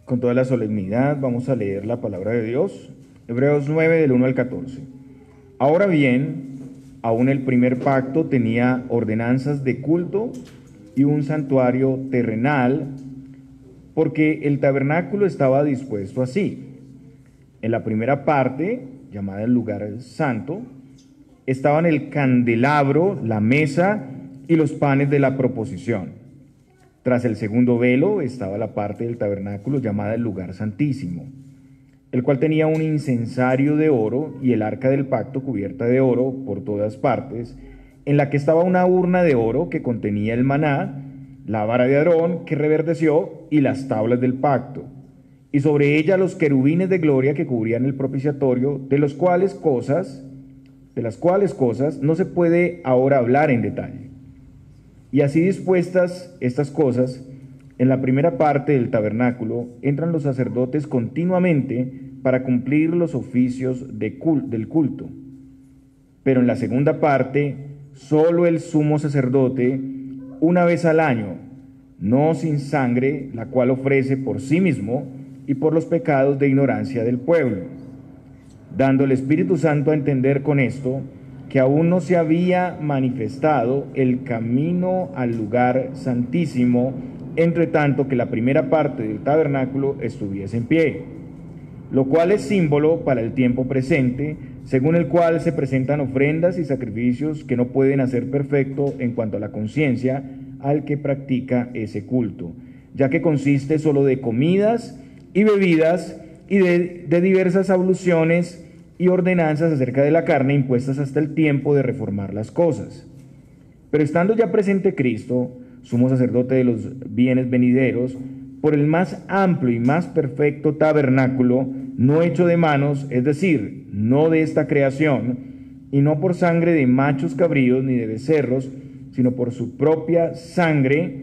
Con toda la solemnidad vamos a leer la palabra de Dios. Hebreos 9 del 1 al 14. Ahora bien, aún el primer pacto tenía ordenanzas de culto y un santuario terrenal, porque el tabernáculo estaba dispuesto así. En la primera parte, llamada el lugar santo, estaban el candelabro, la mesa y los panes de la proposición. Tras el segundo velo estaba la parte del tabernáculo llamada el lugar santísimo, el cual tenía un incensario de oro y el arca del pacto cubierta de oro por todas partes, en la que estaba una urna de oro que contenía el maná, la vara de Aarón que reverdeció y las tablas del pacto, y sobre ella los querubines de gloria que cubrían el propiciatorio, de las cuales cosas no se puede ahora hablar en detalle. Y así dispuestas estas cosas, en la primera parte del tabernáculo entran los sacerdotes continuamente para cumplir los oficios del culto. Pero en la segunda parte, solo el sumo sacerdote, una vez al año, no sin sangre, la cual ofrece por sí mismo y por los pecados de ignorancia del pueblo, dando el Espíritu Santo a entender con esto que aún no se había manifestado el camino al lugar santísimo, entre tanto que la primera parte del tabernáculo estuviese en pie, lo cual es símbolo para el tiempo presente, según el cual se presentan ofrendas y sacrificios que no pueden hacer perfecto en cuanto a la conciencia al que practica ese culto, ya que consiste solo de comidas y bebidas y de diversas abluciones y ordenanzas acerca de la carne impuestas hasta el tiempo de reformar las cosas. Pero estando ya presente Cristo, sumo sacerdote de los bienes venideros, por el más amplio y más perfecto tabernáculo, no hecho de manos, es decir, no de esta creación, y no por sangre de machos cabríos ni de becerros, sino por su propia sangre,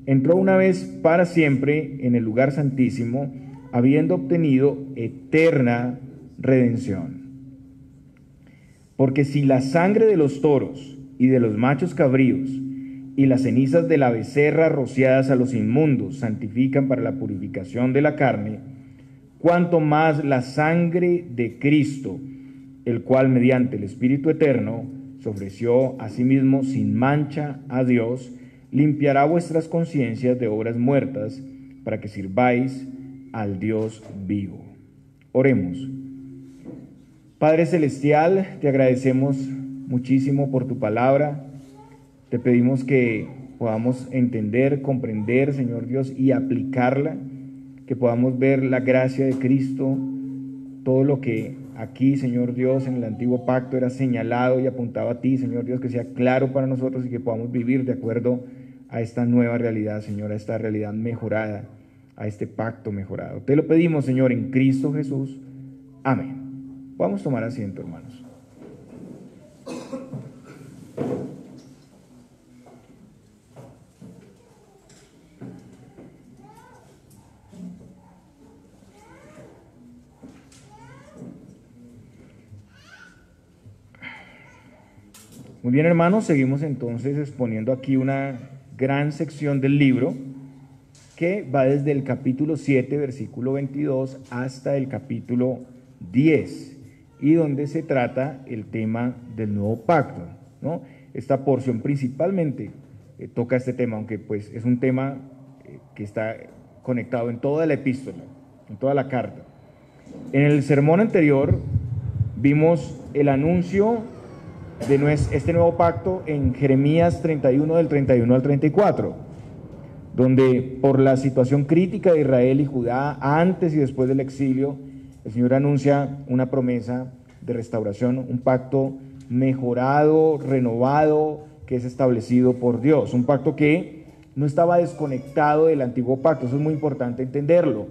entró una vez para siempre en el lugar santísimo, habiendo obtenido eterna redención. Porque si la sangre de los toros y de los machos cabríos y las cenizas de la becerra rociadas a los inmundos santifican para la purificación de la carne, cuanto más la sangre de Cristo, el cual mediante el Espíritu Eterno se ofreció a sí mismo sin mancha a Dios, limpiará vuestras conciencias de obras muertas para que sirváis al Dios vivo. Oremos. Padre Celestial, te agradecemos muchísimo por tu palabra. Te pedimos que podamos entender, comprender, Señor Dios, y aplicarla, que podamos ver la gracia de Cristo, todo lo que aquí, Señor Dios, en el antiguo pacto era señalado y apuntado a ti, Señor Dios, que sea claro para nosotros y que podamos vivir de acuerdo a esta nueva realidad, Señor, a esta realidad mejorada, a este pacto mejorado. Te lo pedimos, Señor, en Cristo Jesús. Amén. Vamos a tomar asiento, hermanos. Muy bien, hermanos, seguimos entonces exponiendo aquí una gran sección del libro que va desde el capítulo 7, versículo 22, hasta el capítulo 10, y donde se trata el tema del nuevo pacto, ¿no? Esta porción principalmente toca este tema, aunque pues es un tema que está conectado en toda la epístola, en toda la carta. En el sermón anterior vimos el anuncio de este nuevo pacto en Jeremías 31, del 31 al 34, donde por la situación crítica de Israel y Judá antes y después del exilio, el Señor anuncia una promesa de restauración, un pacto mejorado, renovado, que es establecido por Dios, un pacto que no estaba desconectado del antiguo pacto. Eso es muy importante entenderlo.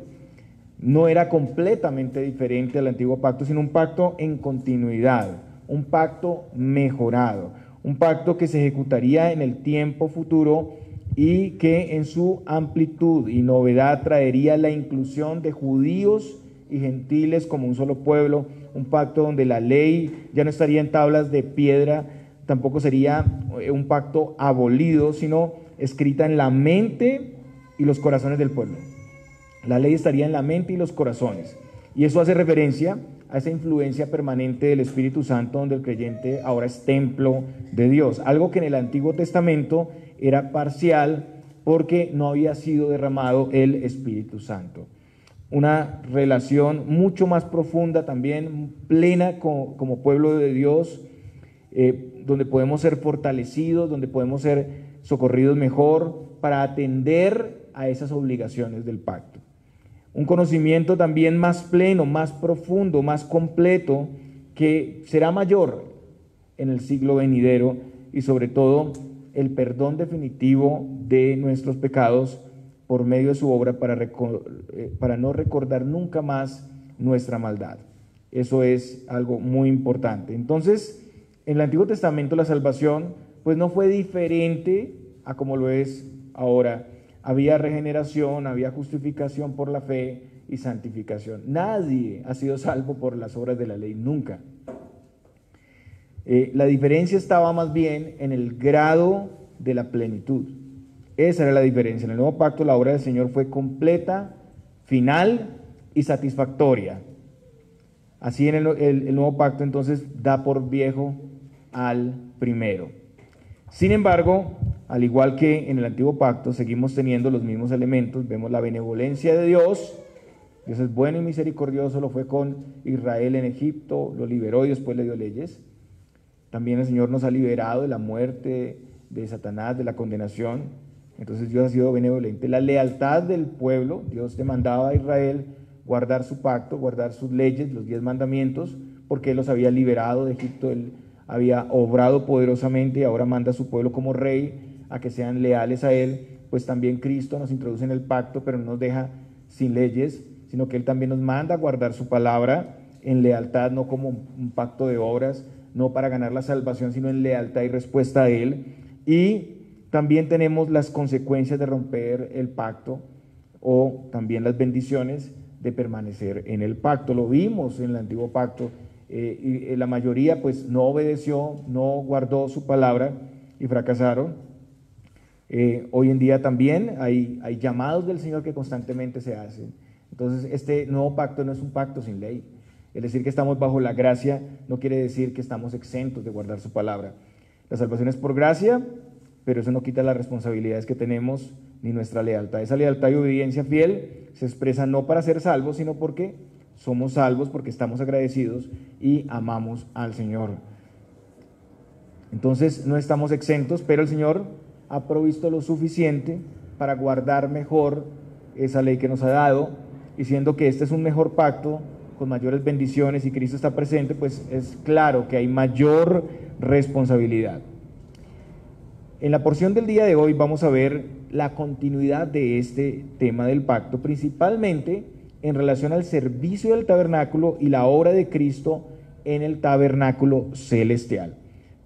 No era completamente diferente al antiguo pacto, sino un pacto en continuidad, un pacto mejorado, un pacto que se ejecutaría en el tiempo futuro y que en su amplitud y novedad traería la inclusión de judíos y gentiles como un solo pueblo, un pacto donde la ley ya no estaría en tablas de piedra, tampoco sería un pacto abolido, sino escrita en la mente y los corazones del pueblo. La ley estaría en la mente y los corazones. Y eso hace referencia a esa influencia permanente del Espíritu Santo, donde el creyente ahora es templo de Dios. Algo que en el Antiguo Testamento era parcial porque no había sido derramado el Espíritu Santo. Una relación mucho más profunda también, plena como pueblo de Dios, donde podemos ser fortalecidos, donde podemos ser socorridos mejor para atender a esas obligaciones del pacto. Un conocimiento también más pleno, más profundo, más completo, que será mayor en el siglo venidero, y sobre todo el perdón definitivo de nuestros pecados por medio de su obra para no recordar nunca más nuestra maldad. Eso es algo muy importante. Entonces, en el Antiguo Testamento la salvación pues no fue diferente a como lo es ahora. Había regeneración, había justificación por la fe y santificación. Nadie ha sido salvo por las obras de la ley, nunca. La diferencia estaba más bien en el grado de la plenitud. Esa era la diferencia. En el nuevo pacto la obra del Señor fue completa, final y satisfactoria. Así en el nuevo pacto entonces da por viejo al primero. Sin embargo, al igual que en el antiguo pacto, seguimos teniendo los mismos elementos. Vemos la benevolencia de Dios. Dios es bueno y misericordioso, lo fue con Israel en Egipto, lo liberó y después le dio leyes. También el Señor nos ha liberado de la muerte, de Satanás, de la condenación. Entonces Dios ha sido benevolente. La lealtad del pueblo, Dios demandaba a Israel guardar su pacto, guardar sus leyes, los 10 mandamientos, porque Él los había liberado de Egipto, Él había obrado poderosamente y ahora manda a su pueblo como rey a que sean leales a Él. Pues también Cristo nos introduce en el pacto, pero no nos deja sin leyes, sino que Él también nos manda a guardar su palabra en lealtad, no como un pacto de obras, no para ganar la salvación, sino en lealtad y respuesta a Él. Y también tenemos las consecuencias de romper el pacto, o también las bendiciones de permanecer en el pacto. Lo vimos en el antiguo pacto, y la mayoría pues no obedeció, no guardó su palabra y fracasaron. Hoy en día también hay llamados del Señor que constantemente se hacen. Entonces este nuevo pacto no es un pacto sin ley. Es decir, que estamos bajo la gracia no quiere decir que estamos exentos de guardar su palabra. La salvación es por gracia, pero eso no quita las responsabilidades que tenemos ni nuestra lealtad. Esa lealtad y obediencia fiel se expresa no para ser salvos, sino porque somos salvos, porque estamos agradecidos y amamos al Señor. Entonces no estamos exentos, pero el Señor ha provisto lo suficiente para guardar mejor esa ley que nos ha dado, y siendo que este es un mejor pacto, con mayores bendiciones, y Cristo está presente, pues es claro que hay mayor responsabilidad. En la porción del día de hoy vamos a ver la continuidad de este tema del pacto, principalmente en relación al servicio del tabernáculo y la obra de Cristo en el tabernáculo celestial.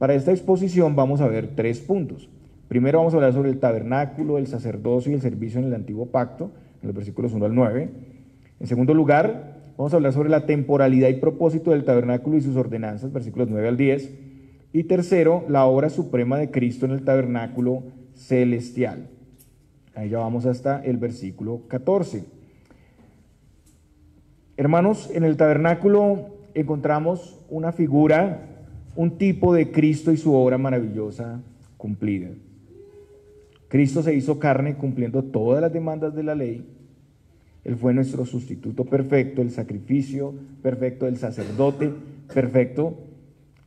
Para esta exposición vamos a ver 3 puntos. Primero vamos a hablar sobre el tabernáculo, el sacerdocio y el servicio en el antiguo pacto, en los versículos 1 al 9. En segundo lugar, vamos a hablar sobre la temporalidad y propósito del tabernáculo y sus ordenanzas, versículos 9 al 10. Y tercero, la obra suprema de Cristo en el tabernáculo celestial. Ahí ya vamos hasta el versículo 14. Hermanos, en el tabernáculo encontramos una figura, un tipo de Cristo y su obra maravillosa cumplida. Cristo se hizo carne cumpliendo todas las demandas de la ley. Él fue nuestro sustituto perfecto, el sacrificio perfecto, el sacerdote perfecto.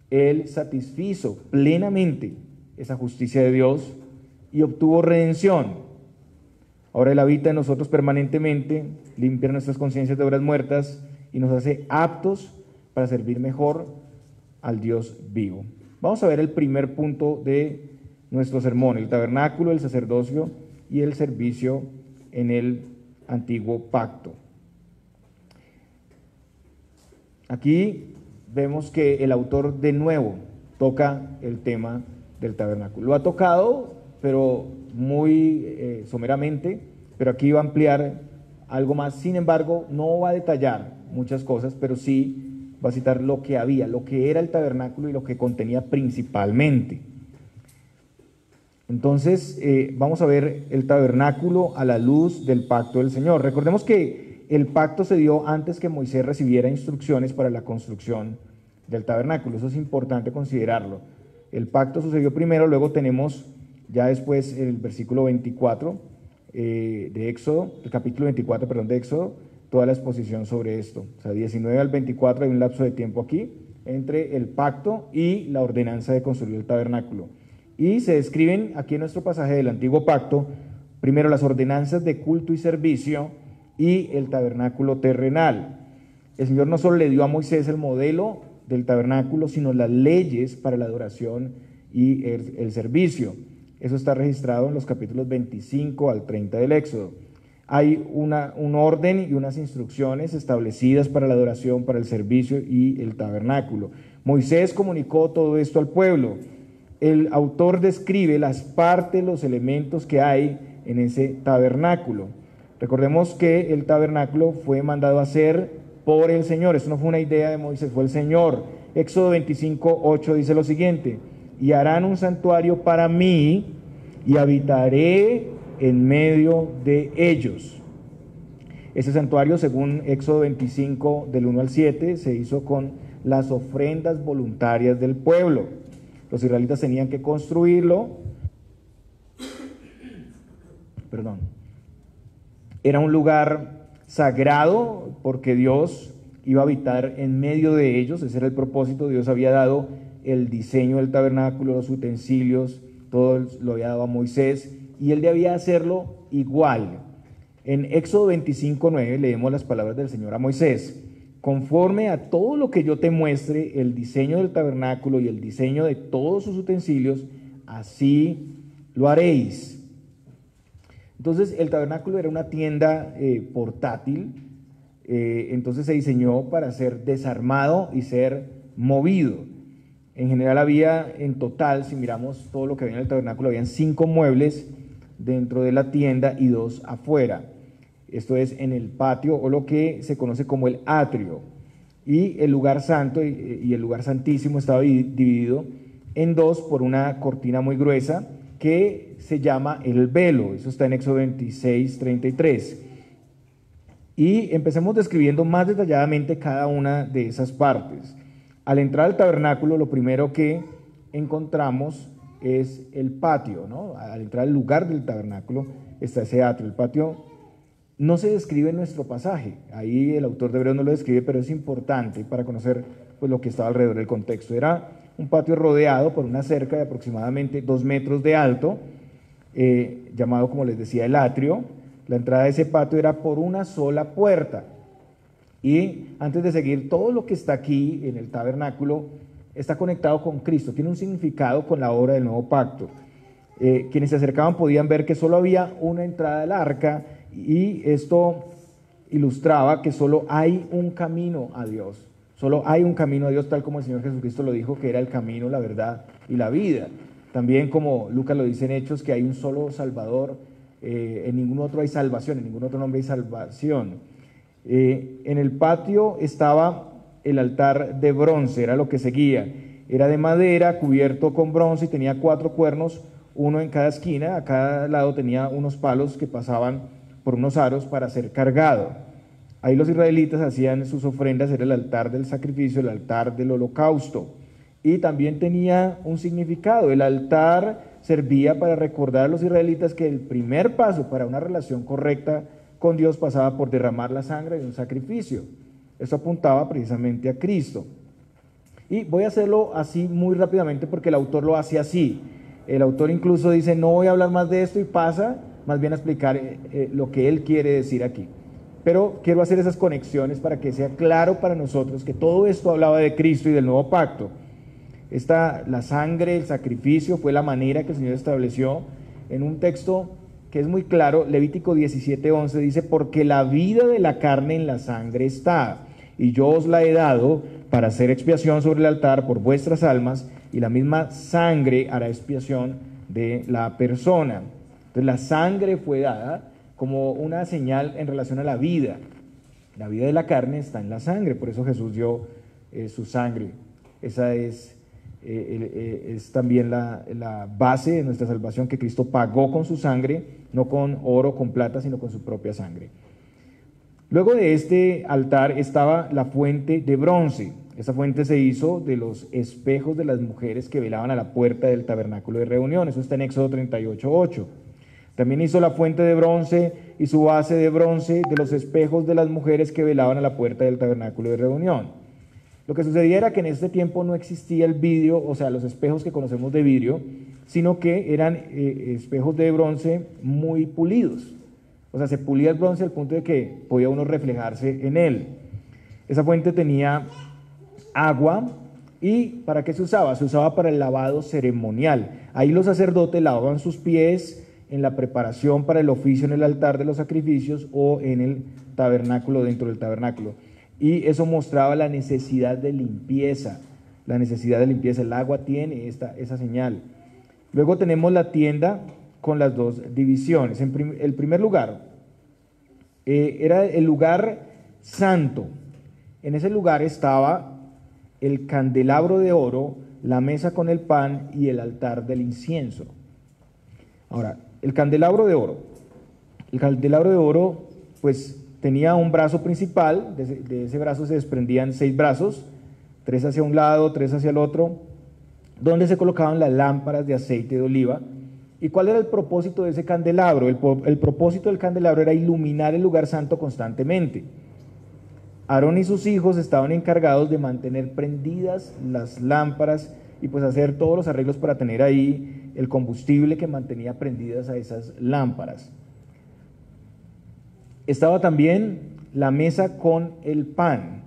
Él satisfizo plenamente esa justicia de Dios y obtuvo redención. Ahora Él habita en nosotros permanentemente, limpia nuestras conciencias de obras muertas y nos hace aptos para servir mejor al Dios vivo. Vamos a ver el primer punto de nuestro sermón: el tabernáculo, el sacerdocio y el servicio en el antiguo pacto. Aquí vemos que el autor de nuevo toca el tema del tabernáculo. Lo ha tocado, pero muy someramente, pero aquí va a ampliar algo más. Sin embargo, no va a detallar muchas cosas, pero sí va a citar lo que había, lo que era el tabernáculo y lo que contenía principalmente. Entonces, vamos a ver el tabernáculo a la luz del pacto del Señor. Recordemos que el pacto se dio antes que Moisés recibiera instrucciones para la construcción del tabernáculo. Eso es importante considerarlo. El pacto sucedió primero, luego tenemos ya después el versículo 24 de Éxodo, el capítulo 24, perdón, de Éxodo, toda la exposición sobre esto. O sea, 19 al 24 hay un lapso de tiempo aquí entre el pacto y la ordenanza de construir el tabernáculo. Y se describen aquí en nuestro pasaje del antiguo pacto, primero las ordenanzas de culto y servicio y el tabernáculo terrenal. El Señor no solo le dio a Moisés el modelo del tabernáculo, sino las leyes para la adoración y el servicio. Eso está registrado en los capítulos 25 al 30 del Éxodo. Hay un orden y unas instrucciones establecidas para la adoración, para el servicio y el tabernáculo. Moisés comunicó todo esto al pueblo. El autor describe las partes, los elementos que hay en ese tabernáculo. Recordemos que el tabernáculo fue mandado a hacer por el Señor. Esto no fue una idea de Moisés, fue el Señor. Éxodo 25, 8 dice lo siguiente: y harán un santuario para mí y habitaré en medio de ellos. Ese santuario, según Éxodo 25, del 1 al 7, se hizo con las ofrendas voluntarias del pueblo. Los israelitas tenían que construirlo. Perdón. Era un lugar sagrado porque Dios iba a habitar en medio de ellos. Ese era el propósito. Dios había dado el diseño del tabernáculo, los utensilios, todo lo había dado a Moisés y él debía hacerlo igual. En Éxodo 25, 9 leemos las palabras del Señor a Moisés: conforme a todo lo que yo te muestre, el diseño del tabernáculo y el diseño de todos sus utensilios, así lo haréis. Entonces el tabernáculo era una tienda portátil, entonces se diseñó para ser desarmado y ser movido. En general había en total, si miramos todo lo que había en el tabernáculo, habían 5 muebles dentro de la tienda y 2 afuera. Esto es en el patio o lo que se conoce como el atrio. Y el lugar santo y el lugar santísimo estaba dividido en 2 por una cortina muy gruesa que se llama el velo. Eso está en Éxodo 26, 33. Y empecemos describiendo más detalladamente cada una de esas partes. Al entrar al tabernáculo, lo primero que encontramos es el patio, ¿no? Al entrar al lugar del tabernáculo está ese atrio. El patio no se describe en nuestro pasaje, ahí el autor de Hebreos no lo describe, pero es importante para conocer pues, lo que estaba alrededor del contexto. Era un patio rodeado por una cerca de aproximadamente 2 metros de alto, llamado, como les decía, el atrio. La entrada de ese patio era por una sola puerta. Y antes de seguir, todo lo que está aquí en el tabernáculo está conectado con Cristo, tiene un significado con la obra del nuevo pacto. Quienes se acercaban podían ver que solo había una entrada al arca y esto ilustraba que solo hay un camino a Dios. Solo hay un camino a Dios, tal como el Señor Jesucristo lo dijo, que era el camino, la verdad y la vida. También como Lucas lo dice en Hechos, que hay un solo Salvador, en ningún otro hay salvación, en ningún otro nombre hay salvación. En el patio estaba el altar de bronce, era lo que seguía. Era de madera, cubierto con bronce y tenía 4 cuernos, uno en cada esquina. A cada lado tenía unos palos que pasaban por unos aros para ser cargado. Ahí los israelitas hacían sus ofrendas, era el altar del sacrificio, el altar del holocausto. Y también tenía un significado. El altar servía para recordar a los israelitas que el primer paso para una relación correcta con Dios pasaba por derramar la sangre de un sacrificio. Eso apuntaba precisamente a Cristo. Y voy a hacerlo así muy rápidamente porque el autor lo hace así. El autor incluso dice, no voy a hablar más de esto y pasa más bien a explicar lo que él quiere decir aquí. Pero quiero hacer esas conexiones para que sea claro para nosotros que todo esto hablaba de Cristo y del nuevo pacto. La sangre, el sacrificio fue la manera que el Señor estableció en un texto que es muy claro. Levítico 17:11 dice, porque la vida de la carne en la sangre está, y yo os la he dado para hacer expiación sobre el altar por vuestras almas, y la misma sangre hará expiación de la persona. Entonces la sangre fue dada como una señal en relación a la vida. La vida de la carne está en la sangre, por eso Jesús dio su sangre. Esa es es también la base de nuestra salvación, que Cristo pagó con su sangre, no con oro, con plata, sino con su propia sangre. Luego de este altar estaba la fuente de bronce. Esta fuente se hizo de los espejos de las mujeres que velaban a la puerta del tabernáculo de reunión. Eso está en Éxodo 38:8. También hizo la fuente de bronce y su base de bronce de los espejos de las mujeres que velaban a la puerta del tabernáculo de reunión. Lo que sucedía era que en este tiempo no existía el vidrio, o sea, los espejos que conocemos de vidrio, sino que eran espejos de bronce muy pulidos. O sea, se pulía el bronce al punto de que podía uno reflejarse en él. Esa fuente tenía agua. ¿Y para qué se usaba? Se usaba para el lavado ceremonial. Ahí los sacerdotes lavaban sus pies en la preparación para el oficio en el altar de los sacrificios o en el tabernáculo, dentro del tabernáculo. Y eso mostraba la necesidad de limpieza. La necesidad de limpieza. El agua tiene esa señal. Luego tenemos la tienda con las dos divisiones. El primer lugar era el lugar santo. En ese lugar estaba el candelabro de oro, la mesa con el pan y el altar del incienso. Ahora, el candelabro de oro. El candelabro de oro, pues, tenía un brazo principal. De ese brazo se desprendían 6 brazos, 3 hacia un lado, 3 hacia el otro, donde se colocaban las lámparas de aceite de oliva. ¿Y cuál era el propósito de ese candelabro? El propósito del candelabro era iluminar el lugar santo constantemente. Aarón y sus hijos estaban encargados de mantener prendidas las lámparas y pues hacer todos los arreglos para tener ahí el combustible que mantenía prendidas a esas lámparas. Estaba también la mesa con el pan.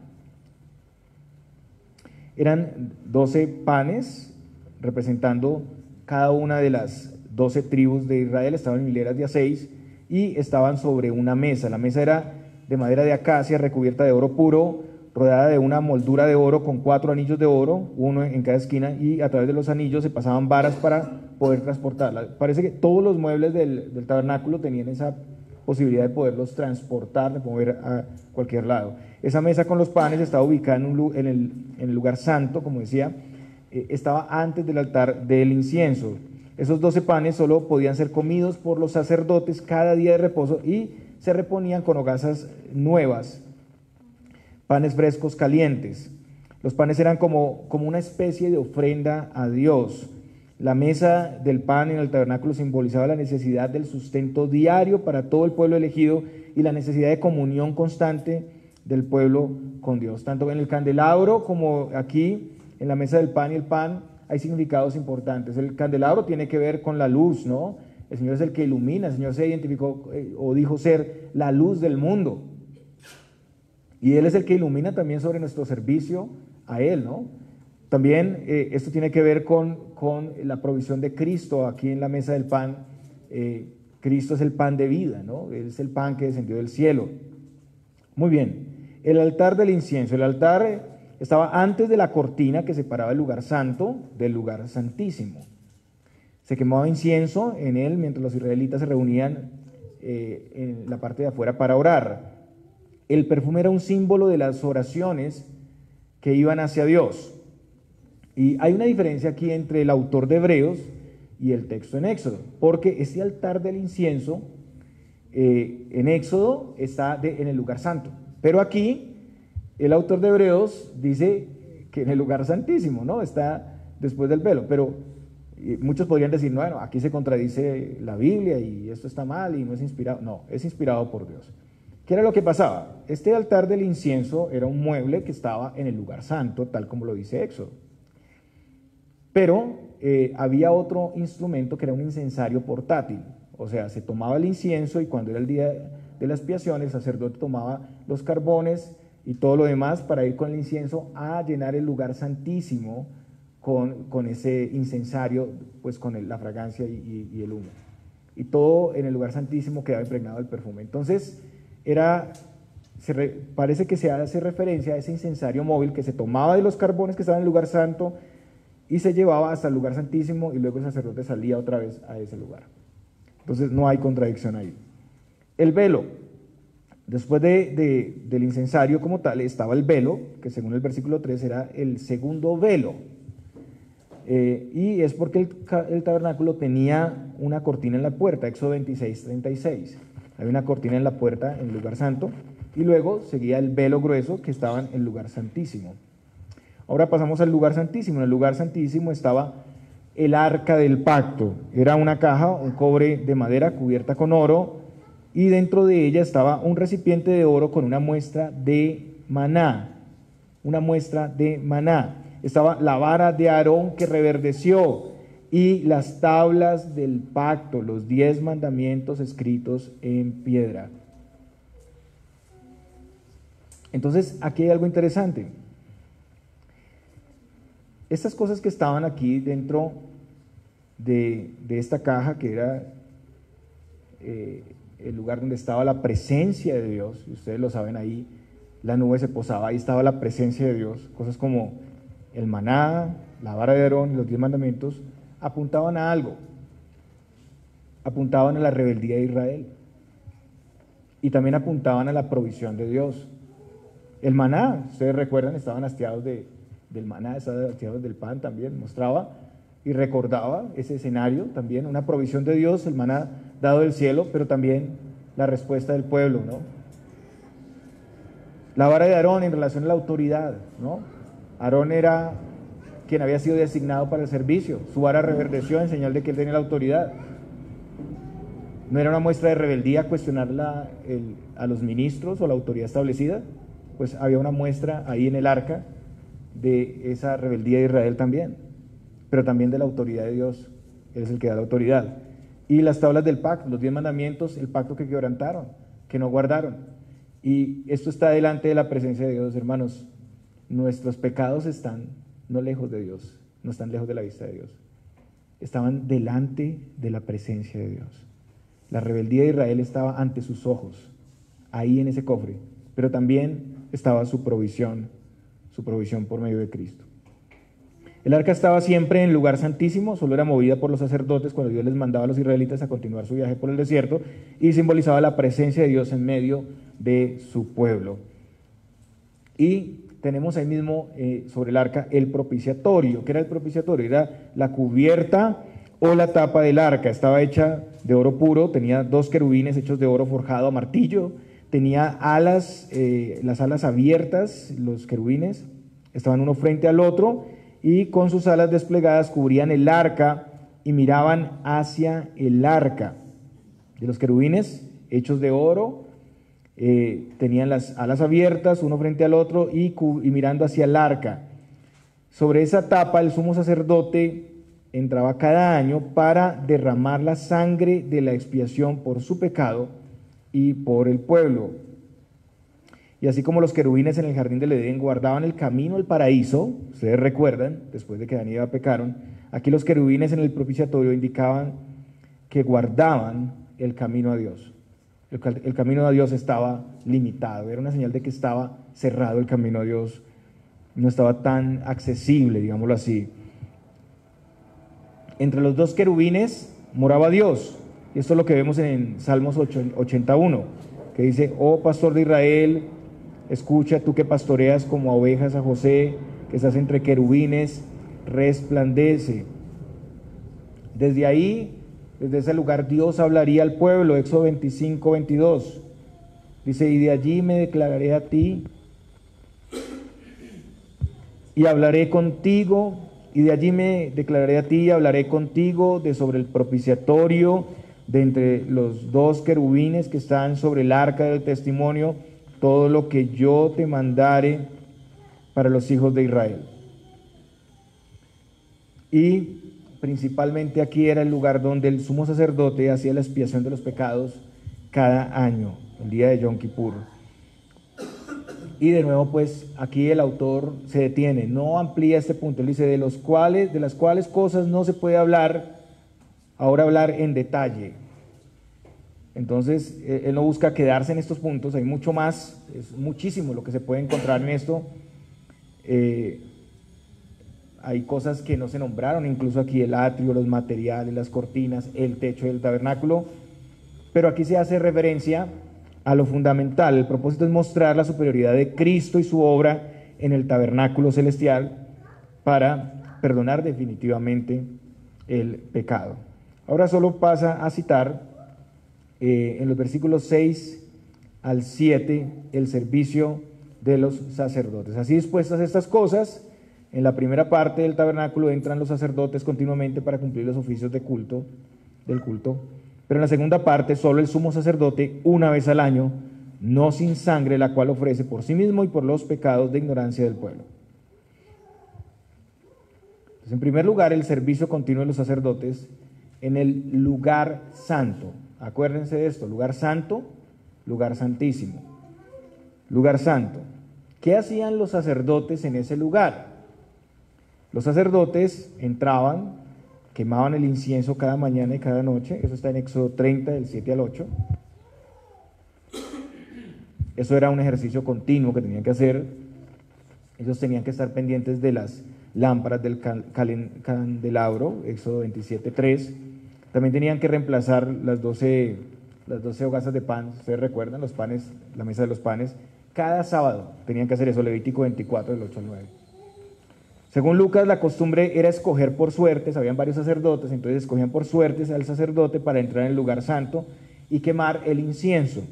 Eran 12 panes representando cada una de las 12 tribus de Israel, estaban en hileras de a 6 y estaban sobre una mesa. La mesa era de madera de acacia recubierta de oro puro, rodeada de una moldura de oro con 4 anillos de oro, uno en cada esquina, y a través de los anillos se pasaban varas para poder transportarla. Parece que todos los muebles del tabernáculo tenían esa posibilidad de poderlos transportar, de mover a cualquier lado. Esa mesa con los panes estaba ubicada en el lugar santo, como decía, estaba antes del altar del incienso. Esos 12 panes solo podían ser comidos por los sacerdotes cada día de reposo y se reponían con hogazas nuevas, panes frescos calientes. Los panes eran como una especie de ofrenda a Dios. La mesa del pan en el tabernáculo simbolizaba la necesidad del sustento diario para todo el pueblo elegido y la necesidad de comunión constante del pueblo con Dios. Tanto en el candelabro como aquí en la mesa del pan y el pan hay significados importantes. El candelabro tiene que ver con la luz, ¿no? El Señor es el que ilumina, el Señor se identificó o dijo ser la luz del mundo. Y Él es el que ilumina también sobre nuestro servicio a Él, ¿no? También esto tiene que ver con la provisión de Cristo aquí en la mesa del pan. Cristo es el pan de vida, ¿no? Él es el pan que descendió del cielo. Muy bien, el altar del incienso. El altar estaba antes de la cortina que separaba el lugar santo del lugar santísimo. Se quemaba incienso en él mientras los israelitas se reunían en la parte de afuera para orar. El perfume era un símbolo de las oraciones que iban hacia Dios. Y hay una diferencia aquí entre el autor de Hebreos y el texto en Éxodo, porque este altar del incienso en Éxodo está en el lugar santo, pero aquí el autor de Hebreos dice que en el lugar santísimo, ¿no? Está después del velo, pero muchos podrían decir, bueno, aquí se contradice la Biblia y esto está mal y no es inspirado. No, es inspirado por Dios. ¿Qué era lo que pasaba? Este altar del incienso era un mueble que estaba en el lugar santo, tal como lo dice Éxodo. Pero había otro instrumento que era un incensario portátil. O sea, se tomaba el incienso y cuando era el día de la expiación, el sacerdote tomaba los carbones y todo lo demás para ir con el incienso a llenar el lugar santísimo con ese incensario, pues con la fragancia y el humo. Y todo en el lugar santísimo quedaba impregnado del perfume. Entonces, parece que se hace referencia a ese incensario móvil que se tomaba de los carbones que estaban en el lugar santo y se llevaba hasta el lugar santísimo y luego el sacerdote salía otra vez a ese lugar. Entonces no hay contradicción ahí. El velo. Después del incensario como tal estaba el velo, que según el versículo 3 era el segundo velo. Y es porque el tabernáculo tenía una cortina en la puerta, Éxodo 26:36. Hay una cortina en la puerta en el lugar santo, y luego seguía el velo grueso que estaba en el lugar santísimo. Ahora pasamos al lugar santísimo. En el lugar santísimo estaba el arca del pacto. Era una caja, un cobre de madera cubierta con oro, y dentro de ella estaba un recipiente de oro con una muestra de maná. Una muestra de maná. Estaba la vara de Aarón que reverdeció y las tablas del pacto, los 10 mandamientos escritos en piedra. Entonces, aquí hay algo interesante. Estas cosas que estaban aquí dentro de esta caja, que era el lugar donde estaba la presencia de Dios, y ustedes lo saben, ahí la nube se posaba, ahí estaba la presencia de Dios. Cosas como el maná, la vara de Aarón y los 10 mandamientos apuntaban a algo, apuntaban a la rebeldía de Israel, y también apuntaban a la provisión de Dios. El maná, ustedes recuerdan, estaban hastiados del maná, estaban hastiados del pan también, mostraba y recordaba ese escenario también, una provisión de Dios, el maná dado del cielo, pero también la respuesta del pueblo, ¿no? La vara de Aarón en relación a la autoridad, ¿no? Aarón era quien había sido designado para el servicio, su vara reverdeció en señal de que él tenía la autoridad. No era una muestra de rebeldía cuestionar a los ministros o la autoridad establecida, pues había una muestra ahí en el arca de esa rebeldía de Israel también, pero también de la autoridad de Dios. Él es el que da la autoridad. Y las tablas del pacto, los 10 mandamientos, el pacto que quebrantaron, que no guardaron. Y esto está delante de la presencia de Dios, hermanos. Nuestros pecados están no lejos de Dios, no están lejos de la vista de Dios. Estaban delante de la presencia de Dios. La rebeldía de Israel estaba ante sus ojos, ahí en ese cofre, pero también estaba su provisión por medio de Cristo. El arca estaba siempre en el lugar santísimo, solo era movida por los sacerdotes cuando Dios les mandaba a los israelitas a continuar su viaje por el desierto, y simbolizaba la presencia de Dios en medio de su pueblo. Y tenemos ahí mismo sobre el arca el propiciatorio. ¿Qué era el propiciatorio? Era la cubierta o la tapa del arca. Estaba hecha de oro puro, tenía 2 querubines hechos de oro forjado a martillo, tenía alas, las alas abiertas, los querubines estaban uno frente al otro, y con sus alas desplegadas cubrían el arca y miraban hacia el arca. De los querubines hechos de oro, tenían las alas abiertas, uno frente al otro y mirando hacia el arca. Sobre esa tapa el sumo sacerdote entraba cada año para derramar la sangre de la expiación por su pecado y por el pueblo. Y así como los querubines en el jardín del Edén guardaban el camino al paraíso, ustedes recuerdan, después de que Adán y Eva pecaron, aquí los querubines en el propiciatorio indicaban que guardaban el camino a Dios. El camino a Dios estaba limitado, era una señal de que estaba cerrado el camino a Dios, no estaba tan accesible, digámoslo así. Entre los 2 querubines moraba Dios, y esto es lo que vemos en Salmos 81, que dice: oh pastor de Israel, escucha tú que pastoreas como a ovejas a José, que estás entre querubines, resplandece. Desde ahí, desde ese lugar, Dios hablaría al pueblo. Éxodo 25:22 dice: y de allí me declararé a ti y hablaré contigo, y de allí me declararé a ti y hablaré contigo de sobre el propiciatorio, de entre los 2 querubines que están sobre el arca del testimonio, todo lo que yo te mandare para los hijos de Israel. Y principalmente aquí era el lugar donde el sumo sacerdote hacía la expiación de los pecados cada año, el día de Yom Kippur. Y de nuevo, pues aquí el autor se detiene, no amplía este punto. Él dice: de las cuales cosas no se puede hablar, ahora hablar en detalle. Entonces, él no busca quedarse en estos puntos, hay mucho más, es muchísimo lo que se puede encontrar en esto. Hay cosas que no se nombraron, incluso aquí el atrio, los materiales, las cortinas, el techo del tabernáculo, pero aquí se hace referencia a lo fundamental. El propósito es mostrar la superioridad de Cristo y su obra en el tabernáculo celestial para perdonar definitivamente el pecado. Ahora solo pasa a citar en los versículos 6 al 7 el servicio de los sacerdotes. Así dispuestas estas cosas, en la primera parte del tabernáculo entran los sacerdotes continuamente para cumplir los oficios de culto, del culto, pero en la segunda parte solo el sumo sacerdote una vez al año, no sin sangre, la cual ofrece por sí mismo y por los pecados de ignorancia del pueblo. Entonces, en primer lugar, el servicio continuo de los sacerdotes en el lugar santo. Acuérdense de esto, lugar santo, lugar santísimo. Lugar santo. ¿Qué hacían los sacerdotes en ese lugar? Los sacerdotes entraban, quemaban el incienso cada mañana y cada noche. Eso está en Éxodo 30, del 7 al 8. Eso era un ejercicio continuo que tenían que hacer. Ellos tenían que estar pendientes de las lámparas del candelabro, Éxodo 27, 3. También tenían que reemplazar las 12 hogazas de pan. Ustedes recuerdan, los panes, la mesa de los panes. Cada sábado tenían que hacer eso, Levítico 24, del 8 al 9. Según Lucas, la costumbre era escoger por suertes. Habían varios sacerdotes, entonces escogían por suertes al sacerdote para entrar en el lugar santo y quemar el incienso.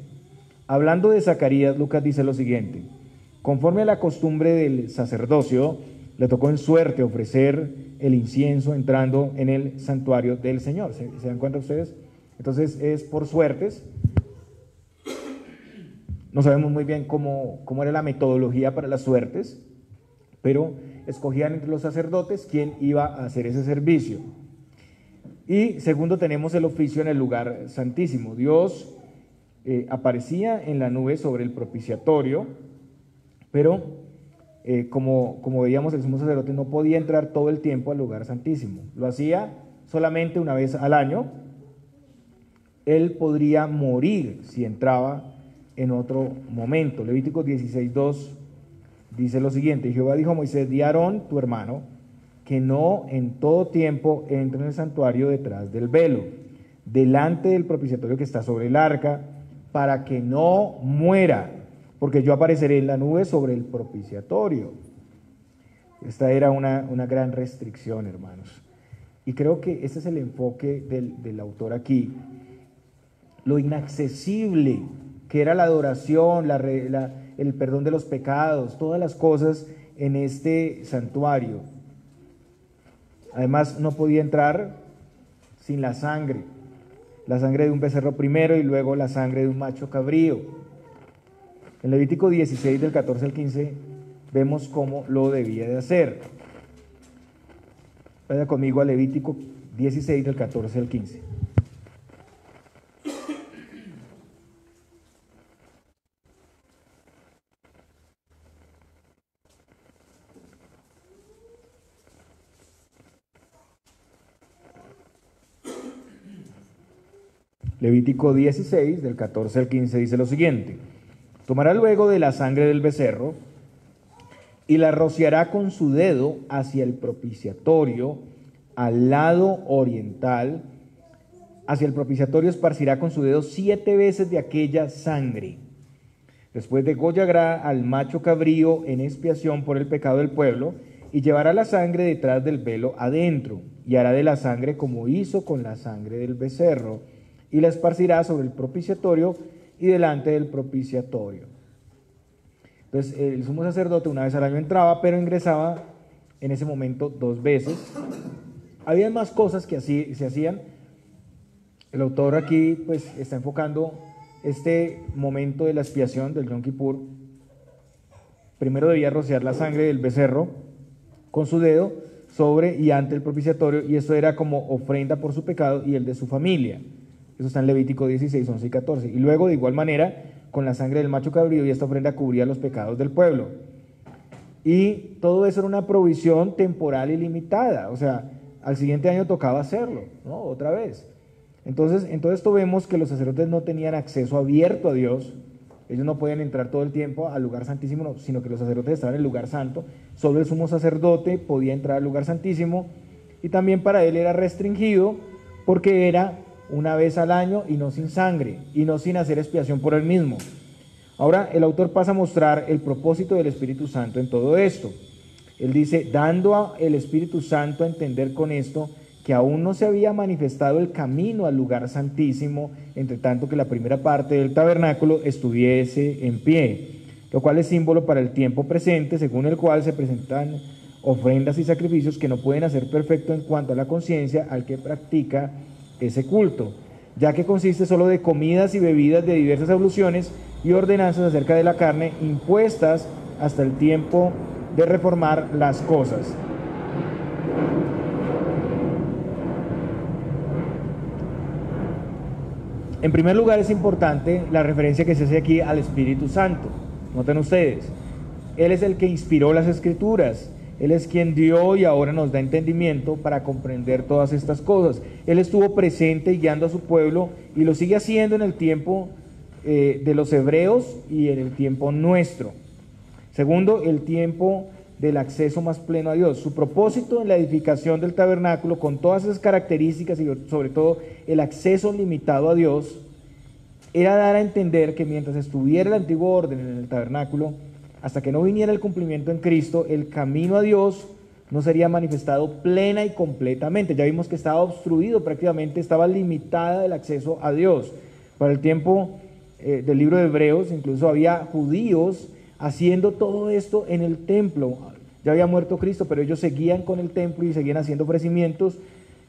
Hablando de Zacarías, Lucas dice lo siguiente: conforme a la costumbre del sacerdocio, le tocó en suerte ofrecer el incienso entrando en el santuario del Señor. ¿Se dan cuenta ustedes? Entonces es por suertes. No sabemos muy bien cómo era la metodología para las suertes, pero escogían entre los sacerdotes quién iba a hacer ese servicio. Y segundo, tenemos el oficio en el lugar santísimo. Dios aparecía en la nube sobre el propiciatorio, pero como veíamos, el sumo sacerdote no podía entrar todo el tiempo al lugar santísimo. Lo hacía solamente una vez al año. Él podría morir si entraba en otro momento. Levítico 16:2 dice lo siguiente: Jehová dijo a Moisés: di a Aarón, tu hermano, que no en todo tiempo entre en el santuario detrás del velo, delante del propiciatorio que está sobre el arca, para que no muera, porque yo apareceré en la nube sobre el propiciatorio. Esta era una gran restricción, hermanos. Y creo que ese es el enfoque del autor aquí. Lo inaccesible que era la adoración, el perdón de los pecados, todas las cosas en este santuario. Además, no podía entrar sin la sangre de un becerro primero y luego la sangre de un macho cabrío. En Levítico 16, del 14 al 15, vemos cómo lo debía de hacer. Vaya conmigo a Levítico 16, del 14 al 15. Levítico 16, del 14 al 15, dice lo siguiente: tomará luego de la sangre del becerro y la rociará con su dedo hacia el propiciatorio, al lado oriental. Hacia el propiciatorio esparcirá con su dedo 7 veces de aquella sangre. Después degollará al macho cabrío en expiación por el pecado del pueblo, y llevará la sangre detrás del velo adentro, y hará de la sangre como hizo con la sangre del becerro, y la esparcirá sobre el propiciatorio y delante del propiciatorio. Entonces el sumo sacerdote una vez al año entraba, pero ingresaba en ese momento 2 veces. Había más cosas que así se hacían. El autor aquí pues está enfocando este momento de la expiación del Yom Kippur. Primero debía rociar la sangre del becerro con su dedo sobre y ante el propiciatorio, y eso era como ofrenda por su pecado y el de su familia. Eso está en Levítico 16, 11 y 14. Y luego, de igual manera, con la sangre del macho cabrío, y esta ofrenda cubría los pecados del pueblo. Y todo eso era una provisión temporal y limitada. O sea, al siguiente año tocaba hacerlo, ¿no? Otra vez. Entonces, en todo esto vemos que los sacerdotes no tenían acceso abierto a Dios. Ellos no podían entrar todo el tiempo al lugar santísimo, sino que los sacerdotes estaban en el lugar santo. Solo el sumo sacerdote podía entrar al lugar santísimo, y también para él era restringido porque era una vez al año y no sin sangre, y no sin hacer expiación por él mismo. Ahora el autor pasa a mostrar el propósito del Espíritu Santo en todo esto. Él dice, dando el Espíritu Santo a entender con esto que aún no se había manifestado el camino al lugar santísimo, entre tanto que la primera parte del tabernáculo estuviese en pie, lo cual es símbolo para el tiempo presente, según el cual se presentan ofrendas y sacrificios que no pueden hacer perfecto en cuanto a la conciencia al que practica ese culto, ya que consiste solo de comidas y bebidas de diversas abluciones y ordenanzas acerca de la carne impuestas hasta el tiempo de reformar las cosas. En primer lugar, es importante la referencia que se hace aquí al Espíritu Santo. Noten ustedes, Él es el que inspiró las Escrituras, Él es quien dio y ahora nos da entendimiento para comprender todas estas cosas. Él estuvo presente y guiando a su pueblo y lo sigue haciendo en el tiempo de los hebreos y en el tiempo nuestro. Segundo, el tiempo del acceso más pleno a Dios. Su propósito en la edificación del tabernáculo, con todas esas características y sobre todo el acceso limitado a Dios, era dar a entender que mientras estuviera el antiguo orden en el tabernáculo, hasta que no viniera el cumplimiento en Cristo, el camino a Dios no sería manifestado plena y completamente. Ya vimos que estaba obstruido prácticamente, estaba limitada el acceso a Dios. Para el tiempo del libro de Hebreos, incluso había judíos haciendo todo esto en el templo. Ya había muerto Cristo, pero ellos seguían con el templo y seguían haciendo ofrecimientos,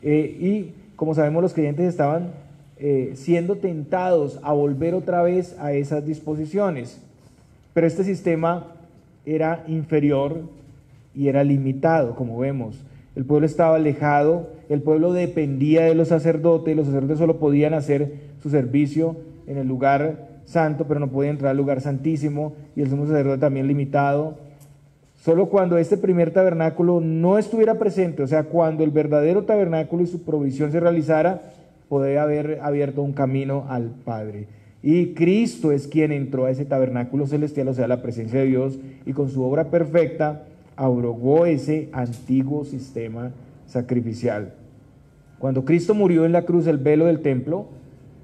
y como sabemos, los creyentes estaban siendo tentados a volver otra vez a esas disposiciones, pero este sistema era inferior y era limitado, como vemos. El pueblo estaba alejado, el pueblo dependía de los sacerdotes solo podían hacer su servicio en el lugar santo, pero no podían entrar al lugar santísimo, y el sumo sacerdote también limitado. Solo cuando este primer tabernáculo no estuviera presente, o sea, cuando el verdadero tabernáculo y su provisión se realizara, podía haber abierto un camino al Padre. Y Cristo es quien entró a ese tabernáculo celestial, o sea, la presencia de Dios, y con su obra perfecta abrogó ese antiguo sistema sacrificial. Cuando Cristo murió en la cruz, el velo del templo,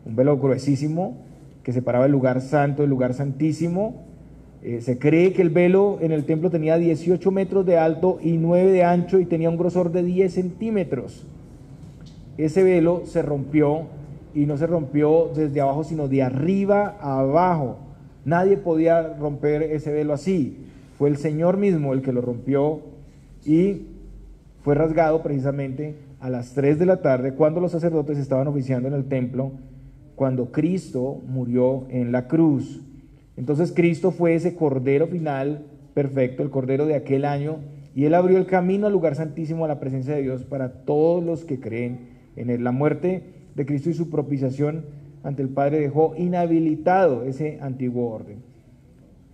un velo gruesísimo que separaba el lugar santo del lugar santísimo, se cree que el velo en el templo tenía 18 metros de alto y 9 de ancho, y tenía un grosor de 10 centímetros. Ese velo se rompió, y no se rompió desde abajo, sino de arriba a abajo. Nadie podía romper ese velo así. Fue el Señor mismo el que lo rompió, y fue rasgado precisamente a las 3 de la tarde, cuando los sacerdotes estaban oficiando en el templo, cuando Cristo murió en la cruz. Entonces Cristo fue ese Cordero final perfecto, el Cordero de aquel año, y Él abrió el camino al lugar santísimo, a la presencia de Dios, para todos los que creen en Él. La muerte de Cristo y su propiciación ante el Padre dejó inhabilitado ese antiguo orden.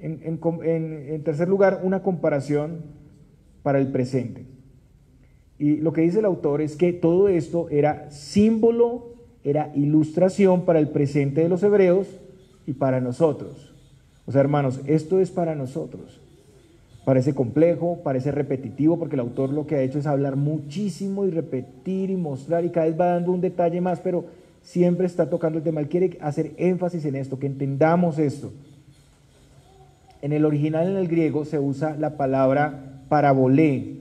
En tercer lugar, una comparación para el presente. Y lo que dice el autor es que todo esto era símbolo, era ilustración para el presente de los hebreos y para nosotros. O sea, hermanos, esto es para nosotros. Parece complejo, parece repetitivo, porque el autor lo que ha hecho es hablar muchísimo y repetir y mostrar, y cada vez va dando un detalle más, pero siempre está tocando el tema. Él quiere hacer énfasis en esto, que entendamos esto. En el original, en el griego, se usa la palabra parabolé,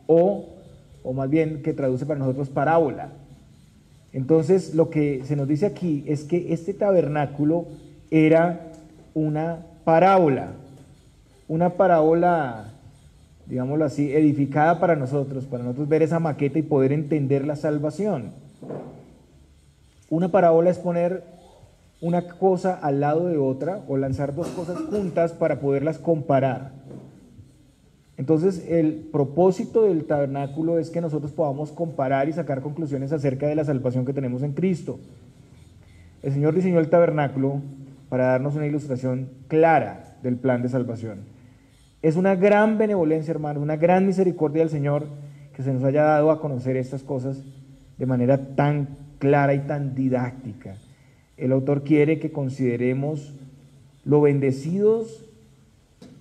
o más bien que traduce para nosotros parábola. Entonces, lo que se nos dice aquí es que este tabernáculo era una parábola, digámoslo así, edificada para nosotros ver esa maqueta y poder entender la salvación. Una parábola es poner una cosa al lado de otra, o lanzar dos cosas juntas para poderlas comparar. Entonces, el propósito del tabernáculo es que nosotros podamos comparar y sacar conclusiones acerca de la salvación que tenemos en Cristo. El Señor diseñó el tabernáculo para darnos una ilustración clara del plan de salvación. Es una gran benevolencia, hermanos, una gran misericordia del Señor que se nos haya dado a conocer estas cosas de manera tan clara y tan didáctica. El autor quiere que consideremos lo bendecidos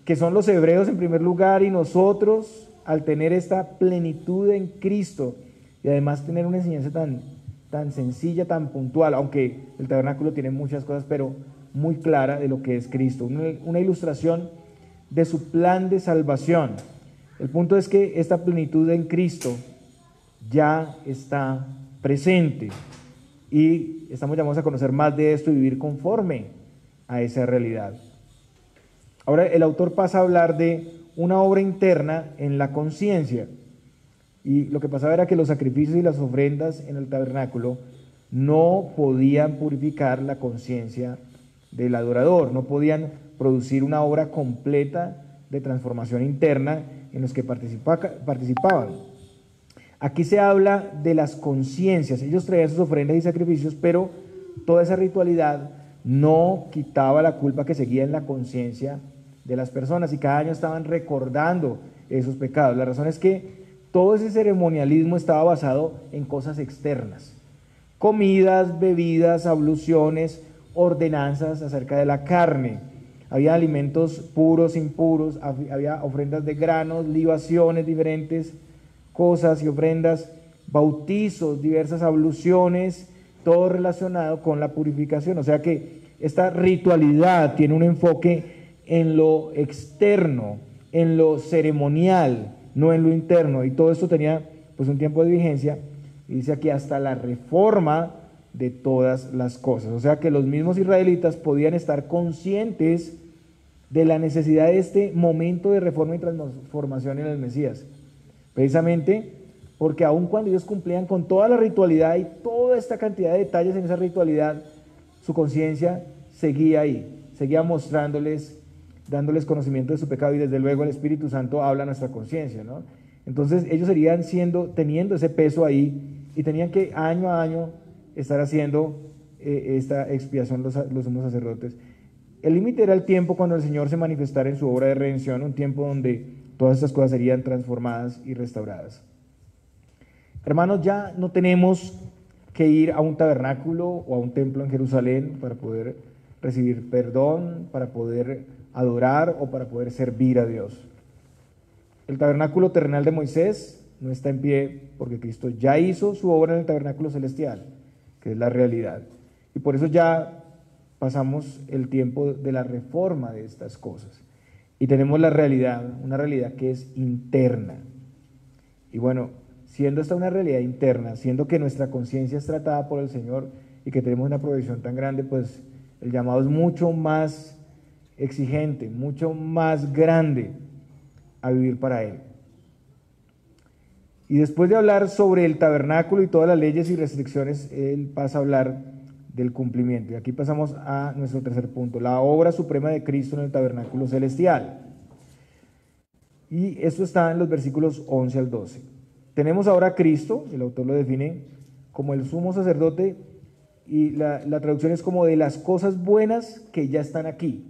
que son los hebreos en primer lugar, y nosotros al tener esta plenitud en Cristo, y además tener una enseñanza tan sencilla, tan puntual, aunque el tabernáculo tiene muchas cosas, pero muy clara de lo que es Cristo, una ilustración de su plan de salvación. El punto es que esta plenitud en Cristo ya está presente y estamos llamados a conocer más de esto y vivir conforme a esa realidad. Ahora el autor pasa a hablar de una obra interna en la conciencia, y lo que pasaba era que los sacrificios y las ofrendas en el tabernáculo no podían purificar la conciencia del adorador, no podían producir una obra completa de transformación interna en los que participaban. Aquí se habla de las conciencias. Ellos traían sus ofrendas y sacrificios, pero toda esa ritualidad no quitaba la culpa que seguía en la conciencia de las personas, y cada año estaban recordando esos pecados. La razón es que todo ese ceremonialismo estaba basado en cosas externas: comidas, bebidas, abluciones, ordenanzas acerca de la carne. Había alimentos puros, impuros, había ofrendas de granos, libaciones, diferentes cosas y ofrendas, bautizos, diversas abluciones, todo relacionado con la purificación. O sea que esta ritualidad tiene un enfoque en lo externo, en lo ceremonial, no en lo interno, y todo esto tenía pues un tiempo de vigencia, y dice aquí hasta la reforma de todas las cosas. O sea que los mismos israelitas podían estar conscientes de la necesidad de este momento de reforma y transformación en el Mesías, precisamente porque aun cuando ellos cumplían con toda la ritualidad y toda esta cantidad de detalles en esa ritualidad, su conciencia seguía ahí, seguía mostrándoles, dándoles conocimiento de su pecado, y desde luego el Espíritu Santo habla a nuestra conciencia, ¿no? Entonces ellos seguían teniendo ese peso ahí, y tenían que año a año estar haciendo esta expiación los sumos sacerdotes. El límite era el tiempo cuando el Señor se manifestara en su obra de redención, un tiempo donde todas estas cosas serían transformadas y restauradas. Hermanos, ya no tenemos que ir a un tabernáculo o a un templo en Jerusalén para poder recibir perdón, para poder adorar o para poder servir a Dios. El tabernáculo terrenal de Moisés no está en pie porque Cristo ya hizo su obra en el tabernáculo celestial, que es la realidad. Y por eso ya pasamos el tiempo de la reforma de estas cosas. Y tenemos la realidad, una realidad que es interna. Y bueno, siendo esta una realidad interna, siendo que nuestra conciencia es tratada por el Señor y que tenemos una provisión tan grande, pues el llamado es mucho más exigente, mucho más grande a vivir para Él. Y después de hablar sobre el tabernáculo y todas las leyes y restricciones, Él pasa a hablar del cumplimiento. Y aquí pasamos a nuestro tercer punto, la obra suprema de Cristo en el tabernáculo celestial. Y esto está en los versículos 11 al 12. Tenemos ahora a Cristo, el autor lo define como el sumo sacerdote, y la traducción es como de las cosas buenas que ya están aquí.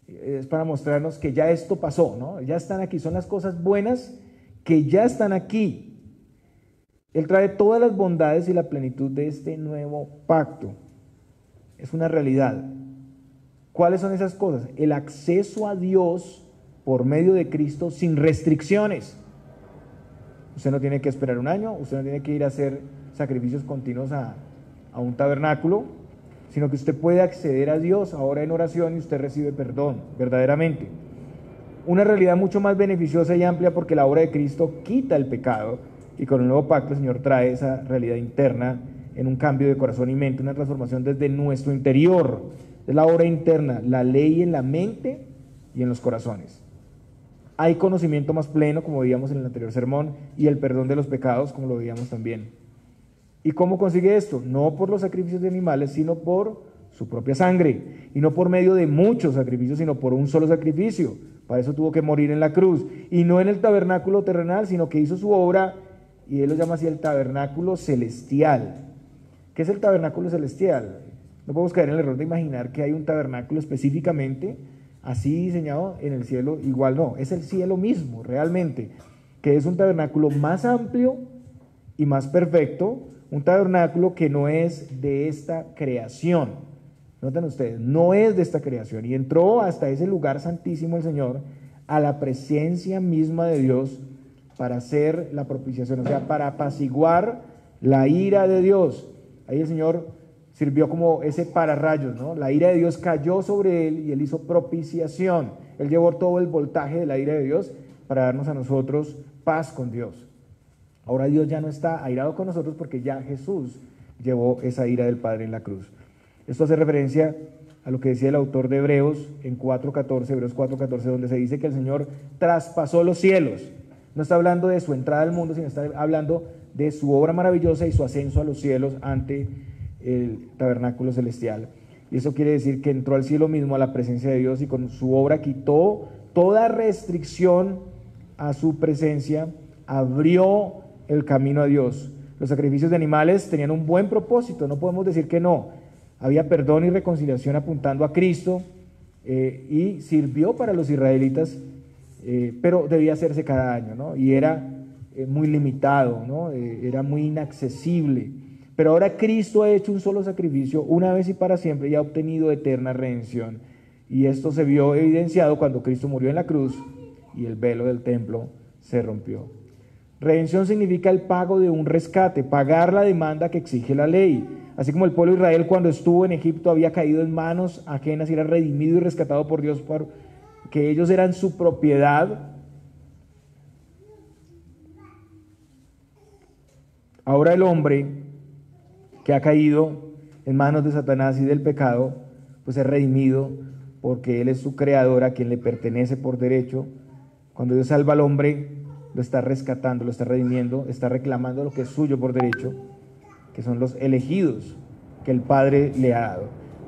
Es para mostrarnos que ya esto pasó, ¿no? Ya están aquí, son las cosas buenas que ya están aquí. Él trae todas las bondades y la plenitud de este nuevo pacto. Es una realidad. ¿Cuáles son esas cosas? El acceso a Dios por medio de Cristo sin restricciones. Usted no tiene que esperar un año, usted no tiene que ir a hacer sacrificios continuos a un tabernáculo, sino que usted puede acceder a Dios ahora en oración y usted recibe perdón, verdaderamente. Una realidad mucho más beneficiosa y amplia, porque la obra de Cristo quita el pecado, y con el nuevo pacto el Señor trae esa realidad interna en un cambio de corazón y mente, una transformación desde nuestro interior. Es la obra interna, la ley en la mente y en los corazones. Hay conocimiento más pleno, como veíamos en el anterior sermón, y el perdón de los pecados, como lo veíamos también. ¿Y cómo consigue esto? No por los sacrificios de animales, sino por su propia sangre, y no por medio de muchos sacrificios, sino por un solo sacrificio. Para eso tuvo que morir en la cruz, y no en el tabernáculo terrenal, sino que hizo su obra, y él lo llama así el tabernáculo celestial. ¿Qué es el tabernáculo celestial? No podemos caer en el error de imaginar que hay un tabernáculo específicamente así diseñado en el cielo. Igual no, es el cielo mismo realmente, que es un tabernáculo más amplio y más perfecto, un tabernáculo que no es de esta creación. Noten ustedes, no es de esta creación, y entró hasta ese lugar santísimo el Señor, a la presencia misma de Dios, para hacer la propiciación, o sea, para apaciguar la ira de Dios. Ahí el Señor sirvió como ese pararrayos, ¿no? La ira de Dios cayó sobre él y él hizo propiciación. Él llevó todo el voltaje de la ira de Dios para darnos a nosotros paz con Dios. Ahora Dios ya no está airado con nosotros porque ya Jesús llevó esa ira del Padre en la cruz. Esto hace referencia a lo que decía el autor de Hebreos en 4:14, Hebreos 4:14, donde se dice que el Señor traspasó los cielos. No está hablando de su entrada al mundo, sino está hablando de su obra maravillosa y su ascenso a los cielos ante el tabernáculo celestial. Y eso quiere decir que entró al cielo mismo, a la presencia de Dios, y con su obra quitó toda restricción a su presencia, abrió el camino a Dios. Los sacrificios de animales tenían un buen propósito, no podemos decir que no. Había perdón y reconciliación apuntando a Cristo, y sirvió para los israelitas, pero debía hacerse cada año, ¿no? Y era muy limitado, ¿no? Era muy inaccesible. Pero ahora Cristo ha hecho un solo sacrificio una vez y para siempre y ha obtenido eterna redención. Y esto se vio evidenciado cuando Cristo murió en la cruz y el velo del templo se rompió. Redención significa el pago de un rescate, pagar la demanda que exige la ley. Así como el pueblo de Israel cuando estuvo en Egipto había caído en manos ajenas y era redimido y rescatado por Dios porque ellos eran su propiedad. Ahora el hombre que ha caído en manos de Satanás y del pecado, pues es redimido porque Él es su creador, a quien le pertenece por derecho. Cuando Dios salva al hombre, lo está rescatando, lo está redimiendo, está reclamando lo que es suyo por derecho, que son los elegidos que el Padre le ha dado.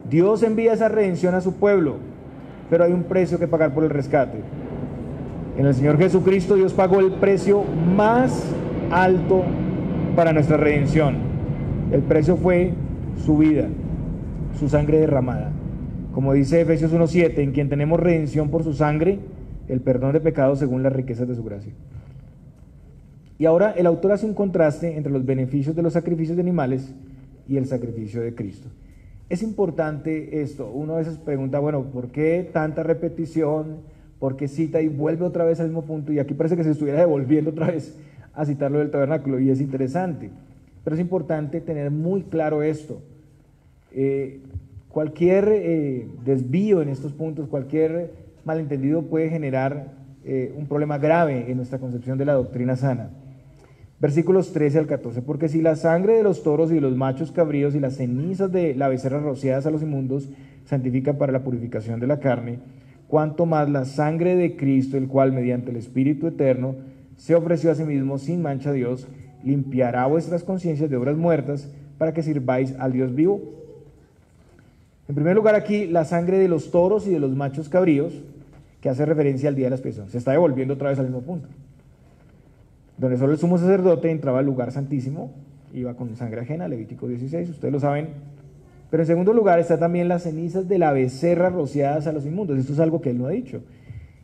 Dios envía esa redención a su pueblo, pero hay un precio que pagar por el rescate. En el Señor Jesucristo Dios pagó el precio más alto para nuestra redención. El precio fue su vida, su sangre derramada. Como dice Efesios 1:7, en quien tenemos redención por su sangre, el perdón de pecados según las riquezas de su gracia. Y ahora el autor hace un contraste entre los beneficios de los sacrificios de animales y el sacrificio de Cristo. Es importante esto. Uno a veces pregunta, bueno, ¿por qué tanta repetición? ¿Por qué cita y vuelve otra vez al mismo punto? Y aquí parece que se estuviera devolviendo otra vez a citar lo del tabernáculo, y es interesante. Pero es importante tener muy claro esto. Cualquier desvío en estos puntos, cualquier malentendido puede generar un problema grave en nuestra concepción de la doctrina sana. Versículos 13 al 14, porque si la sangre de los toros y de los machos cabríos y las cenizas de la becerra rociadas a los inmundos santifican para la purificación de la carne, cuanto más la sangre de Cristo, el cual mediante el Espíritu eterno se ofreció a sí mismo sin mancha a Dios, limpiará vuestras conciencias de obras muertas para que sirváis al Dios vivo. En primer lugar, aquí la sangre de los toros y de los machos cabríos, que hace referencia al día de la expiación, se está devolviendo otra vez al mismo punto, donde solo el sumo sacerdote entraba al lugar santísimo, iba con sangre ajena, Levítico 16, ustedes lo saben. Pero en segundo lugar está también las cenizas de la becerra rociadas a los inmundos. Esto es algo que él no ha dicho,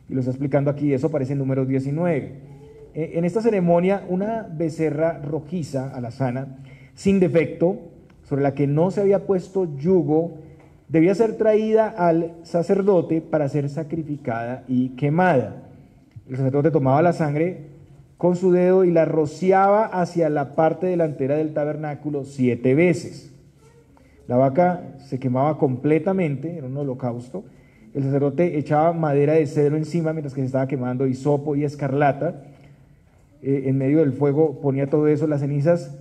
y lo está explicando aquí. Eso aparece en Números 19. En esta ceremonia, una becerra rojiza, alazana, sin defecto, sobre la que no se había puesto yugo, debía ser traída al sacerdote para ser sacrificada y quemada. El sacerdote tomaba la sangre con su dedo y la rociaba hacia la parte delantera del tabernáculo 7 veces. La vaca se quemaba completamente, era un holocausto. El sacerdote echaba madera de cedro encima mientras que se estaba quemando hisopo y escarlata. En medio del fuego ponía todo eso, las cenizas.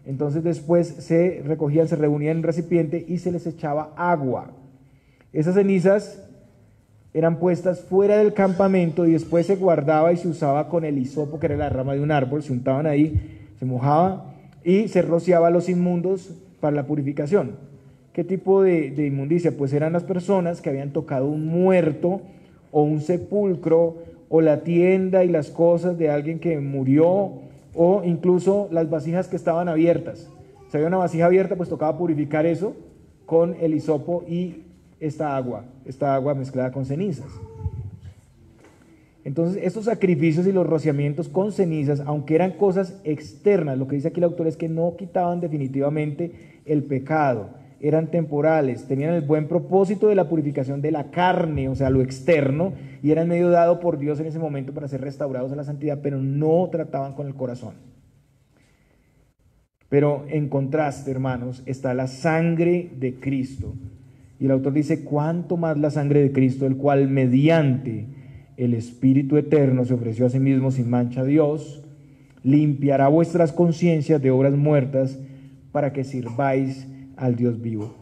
Entonces después se recogían, se reunían en un recipiente y se les echaba agua. Esas cenizas eran puestas fuera del campamento y después se guardaba y se usaba con el hisopo, que era la rama de un árbol, se untaban ahí, se mojaba y se rociaba a los inmundos para la purificación. ¿Qué tipo de inmundicia? Pues eran las personas que habían tocado un muerto o un sepulcro o la tienda y las cosas de alguien que murió, o incluso las vasijas que estaban abiertas. Si había una vasija abierta, pues tocaba purificar eso con el hisopo y esta agua mezclada con cenizas. Entonces, estos sacrificios y los rociamientos con cenizas, aunque eran cosas externas, lo que dice aquí el autor es que no quitaban definitivamente el pecado, eran temporales, tenían el buen propósito de la purificación de la carne, o sea, lo externo, y eran medio dado por Dios en ese momento para ser restaurados a la santidad, pero no trataban con el corazón. Pero en contraste, hermanos, está la sangre de Cristo. Y el autor dice, cuánto más la sangre de Cristo, el cual mediante el Espíritu Eterno se ofreció a sí mismo sin mancha a Dios, limpiará vuestras conciencias de obras muertas para que sirváis al Dios vivo.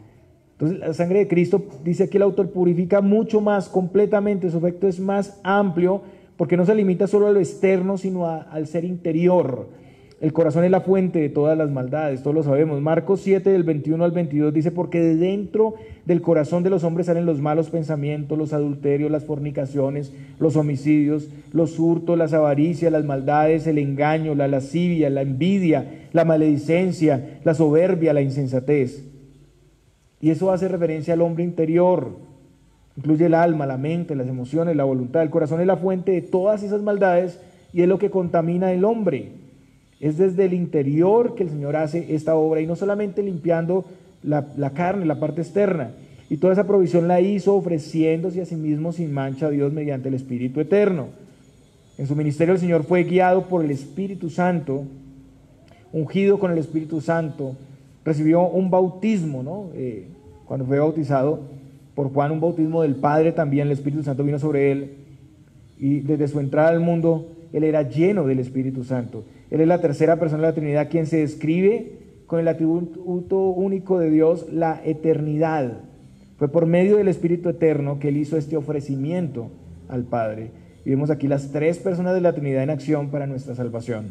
Entonces la sangre de Cristo, dice aquí el autor, purifica mucho más completamente, su efecto es más amplio porque no se limita solo a lo externo, sino al ser interior. El corazón es la fuente de todas las maldades, todos lo sabemos. Marcos 7, del 21 al 22 dice, porque de dentro del corazón de los hombres salen los malos pensamientos, los adulterios, las fornicaciones, los homicidios, los hurtos, las avaricias, las maldades, el engaño, la lascivia, la envidia, la maledicencia, la soberbia, la insensatez. Y eso hace referencia al hombre interior, incluye el alma, la mente, las emociones, la voluntad. El corazón es la fuente de todas esas maldades y es lo que contamina el hombre. Es desde el interior que el Señor hace esta obra y no solamente limpiando la carne, la parte externa. Y toda esa provisión la hizo ofreciéndose a sí mismo sin mancha a Dios mediante el Espíritu Eterno. En su ministerio el Señor fue guiado por el Espíritu Santo, ungido con el Espíritu Santo, recibió un bautismo, ¿no? Cuando fue bautizado por Juan, un bautismo del Padre también, el Espíritu Santo vino sobre él, y desde su entrada al mundo, él era lleno del Espíritu Santo. Él es la tercera persona de la Trinidad, quien se describe con el atributo único de Dios, la eternidad. Fue por medio del Espíritu Eterno que él hizo este ofrecimiento al Padre. Y vemos aquí las tres personas de la Trinidad en acción para nuestra salvación.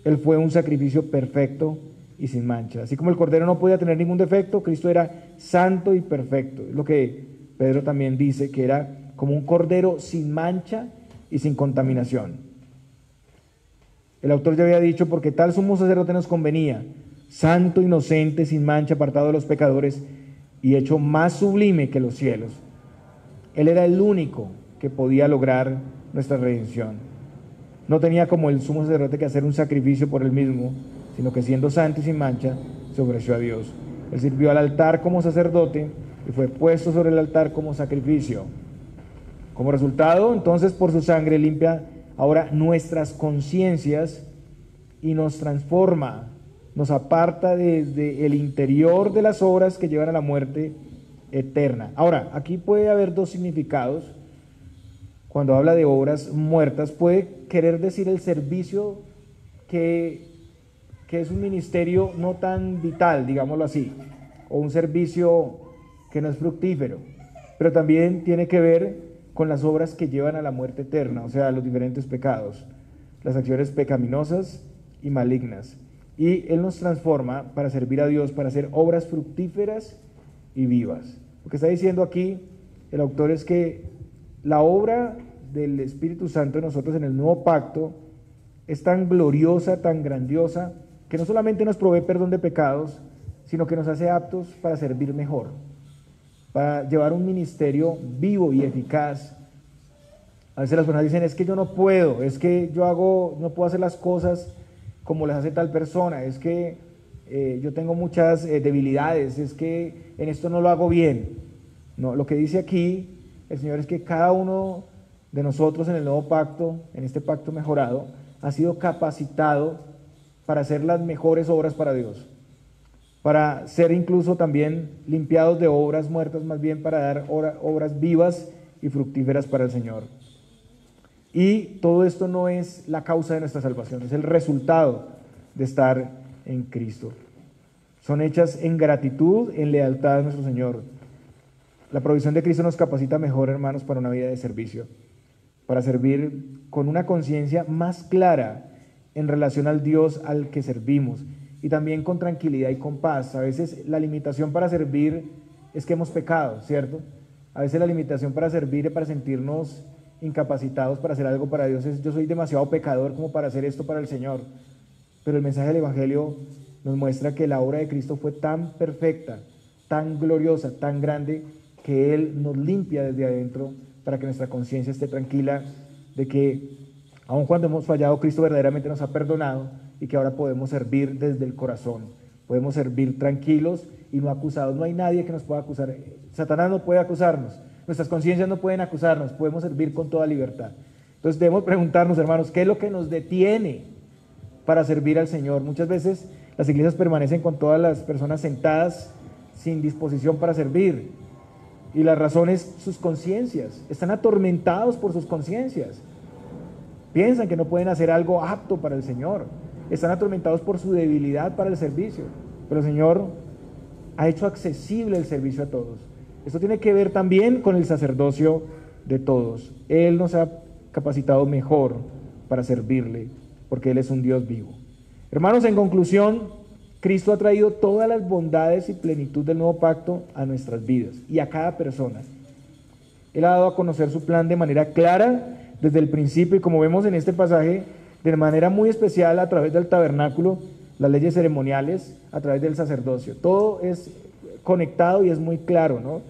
Él fue un sacrificio perfecto y sin mancha. Así como el Cordero no podía tener ningún defecto, Cristo era santo y perfecto. Es lo que Pedro también dice, que era como un Cordero sin mancha y sin contaminación. El autor ya había dicho, porque tal sumo sacerdote nos convenía, santo, inocente, sin mancha, apartado de los pecadores y hecho más sublime que los cielos. Él era el único que podía lograr nuestra redención. No tenía como el sumo sacerdote que hacer un sacrificio por él mismo, sino que siendo santo y sin mancha, se ofreció a Dios. Él sirvió al altar como sacerdote y fue puesto sobre el altar como sacrificio. Como resultado, entonces, por su sangre limpia ahora nuestras conciencias y nos transforma, nos aparta desde el interior de las obras que llevan a la muerte eterna. Ahora, aquí puede haber dos significados. Cuando habla de obras muertas, puede querer decir el servicio que es un ministerio no tan vital, digámoslo así, o un servicio que no es fructífero, pero también tiene que ver con las obras que llevan a la muerte eterna, o sea, los diferentes pecados, las acciones pecaminosas y malignas. Y Él nos transforma para servir a Dios, para hacer obras fructíferas y vivas. Lo que está diciendo aquí el autor es que la obra del Espíritu Santo en nosotros en el nuevo pacto es tan gloriosa, tan grandiosa, que no solamente nos provee perdón de pecados, sino que nos hace aptos para servir mejor, para llevar un ministerio vivo y eficaz. A veces las personas dicen, es que yo no puedo, es que no puedo hacer las cosas como las hace tal persona, es que yo tengo muchas debilidades, es que en esto no lo hago bien. No, lo que dice aquí el Señor es que cada uno de nosotros en el nuevo pacto, en este pacto mejorado, ha sido capacitado para hacer las mejores obras para Dios, para ser incluso también limpiados de obras muertas, más bien para dar obras vivas y fructíferas para el Señor. Y todo esto no es la causa de nuestra salvación, es el resultado de estar en Cristo. Son hechas en gratitud, en lealtad a nuestro Señor. La provisión de Cristo nos capacita mejor, hermanos, para una vida de servicio, para servir con una conciencia más clara en relación al Dios al que servimos, y también con tranquilidad y con paz. A veces la limitación para servir es que hemos pecado, ¿cierto? A veces la limitación para servir y para sentirnos incapacitados para hacer algo para Dios es: yo soy demasiado pecador como para hacer esto para el Señor. Pero el mensaje del Evangelio nos muestra que la obra de Cristo fue tan perfecta, tan gloriosa, tan grande, que Él nos limpia desde adentro para que nuestra conciencia esté tranquila de que aun cuando hemos fallado, Cristo verdaderamente nos ha perdonado y que ahora podemos servir desde el corazón, podemos servir tranquilos y no acusados. No hay nadie que nos pueda acusar. Satanás no puede acusarnos, nuestras conciencias no pueden acusarnos, podemos servir con toda libertad. Entonces debemos preguntarnos, hermanos, ¿qué es lo que nos detiene para servir al Señor? Muchas veces las iglesias permanecen con todas las personas sentadas sin disposición para servir. Y la razón es sus conciencias. Están atormentados por sus conciencias. Piensan que no pueden hacer algo apto para el Señor. Están atormentados por su debilidad para el servicio. Pero el Señor ha hecho accesible el servicio a todos. Esto tiene que ver también con el sacerdocio de todos. Él nos ha capacitado mejor para servirle, porque Él es un Dios vivo. Hermanos, en conclusión, Cristo ha traído todas las bondades y plenitud del nuevo pacto a nuestras vidas y a cada persona. Él ha dado a conocer su plan de manera clara desde el principio, y como vemos en este pasaje, de manera muy especial a través del tabernáculo, las leyes ceremoniales, a través del sacerdocio. Todo es conectado y es muy claro, ¿no?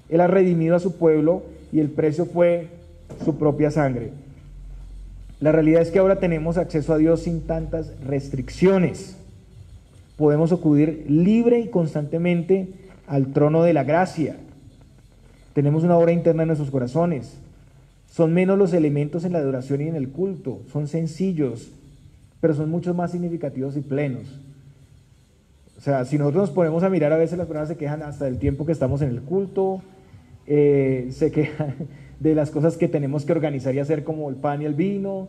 Él ha redimido a su pueblo y el precio fue su propia sangre. La realidad es que ahora tenemos acceso a Dios sin tantas restricciones. Podemos acudir libre y constantemente al trono de la gracia. Tenemos una obra interna en nuestros corazones. Son menos los elementos en la adoración y en el culto. Son sencillos, pero son mucho más significativos y plenos. O sea, si nosotros nos ponemos a mirar, a veces las personas se quejan hasta del tiempo que estamos en el culto, se quejan de las cosas que tenemos que organizar y hacer, como el pan y el vino,